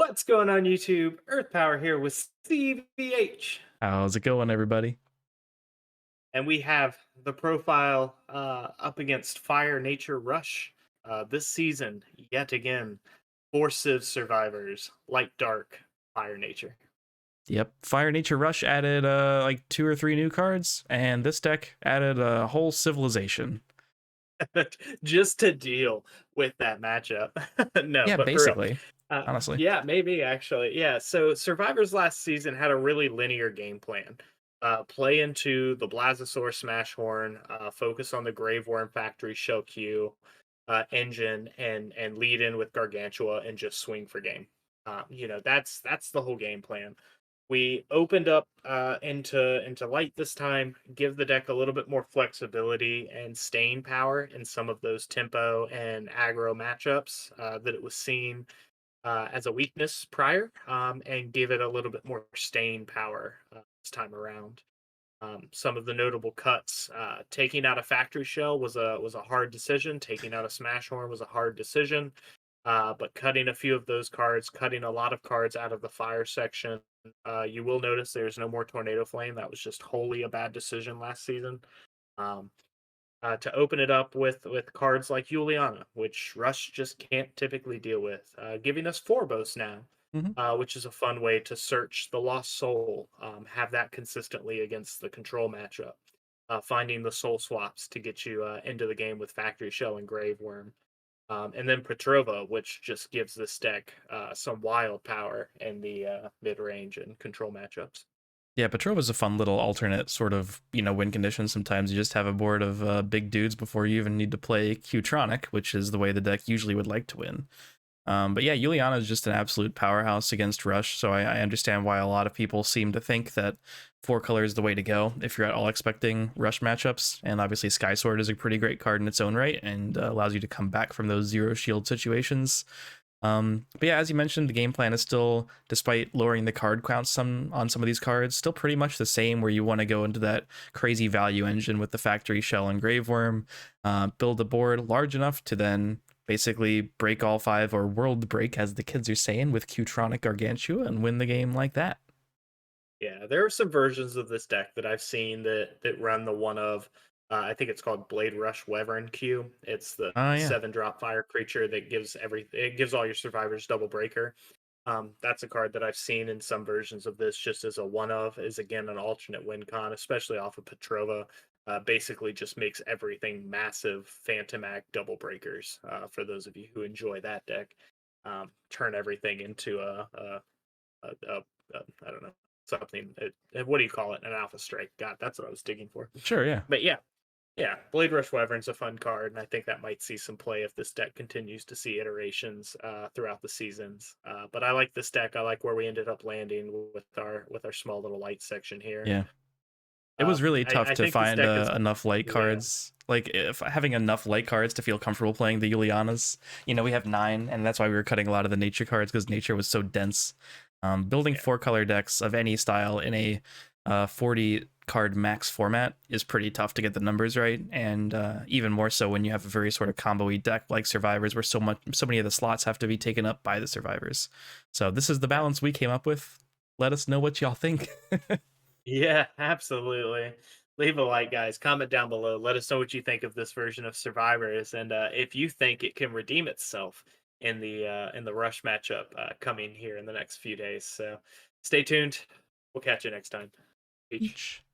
What's going on YouTube? Earth Power here with CVH. How's it going, everybody? And we have the profile up against Fire Nature Rush. This season, yet again, 4 Civ survivors, Light Dark, Fire Nature. Yep, Fire Nature Rush added like 2 or 3 new cards, and this deck added a whole civilization. Just to deal with that matchup. No, Yeah, but for real. basically, honestly. Yeah, maybe actually. Yeah, so Survivors last season had a really linear game plan. Play into the Blazosaur Smashhorn, focus on the Graveworm Factory Shell Q engine, and lead in with Gargantua and just swing for game. That's the whole game plan. We opened up into light this time, give the deck a little bit more flexibility and staying power in some of those tempo and aggro matchups that it was seen as a weakness prior, and give it a little bit more staying power this time around. Some of the notable cuts: taking out a factory shell was a hard decision. Taking out a smash horn was a hard decision. But cutting a few of those cards, cutting a lot of cards out of the fire section. You will notice there's no more tornado flame. That was just wholly a bad decision last season. Um, to open it up with cards like Yuliana, which Rush just can't typically deal with, giving us Forbos now, Hmm. which is a fun way to search the lost soul, have that consistently against the control matchup, finding the soul swaps to get you into the game with Factory Shell and Grave Worm. And then Petrova, which just gives this deck some wild power in the mid range and control matchups. Yeah, Petrova's a fun little alternate sort of, win condition. Sometimes you just have a board of big dudes before you even need to play Q-Tronic, which is the way the deck usually would like to win. But yeah, Yuliana is just an absolute powerhouse against Rush, so I understand why a lot of people seem to think that 4 color is the way to go if you're at all expecting Rush matchups. And obviously, Skysword is a pretty great card in its own right and allows you to come back from those zero shield situations. But yeah, as you mentioned, the game plan is still, despite lowering the card count on some of these cards, still pretty much the same. Where you want to go into that crazy value engine with the Factory Shell and Graveworm, build a board large enough to then basically break all 5 or world break, as the kids are saying, with Q-Tronic Gargantua and win the game like that. Yeah, there are some versions of this deck that I've seen that run the one of I think it's called Blade Rush Wyvern Q. It's the Oh yeah, 7-drop fire creature that gives all your survivors double breaker. That's a card that I've seen in some versions of this just as a one of, is again an alternate win con, especially off of Petrova. Basically just makes everything massive Phantom Act double breakers for those of you who enjoy that deck. Turn everything into a I don't know, something. What do you call it? An alpha strike. God, that's what I was digging for. sure, yeah. But yeah, yeah, Blade Rush Wyvern's a fun card, and I think that might see some play if this deck continues to see iterations throughout the seasons. But I like this deck. I like where we ended up landing with our small little light section here. Yeah. It was really I, tough I to think this find deck is enough light yeah. cards. Like, if having enough light cards to feel comfortable playing the Yulianas. We have 9, and that's why we were cutting a lot of the nature cards because nature was so dense. Building Yeah. 4 color decks of any style in a 40 card max format is pretty tough to get the numbers right, and even more so when you have a very sort of combo-y deck like Survivors, where so many of the slots have to be taken up by the Survivors. So this is the Yeah. balance we came up with. Let us know what y'all think. Yeah, absolutely. Leave a like, guys. Comment down below. Let us know what you think of this version of Survivors, and if you think it can redeem itself in the Rush matchup coming here in the next few days. So, stay tuned. We'll catch you next time. Peace. Each.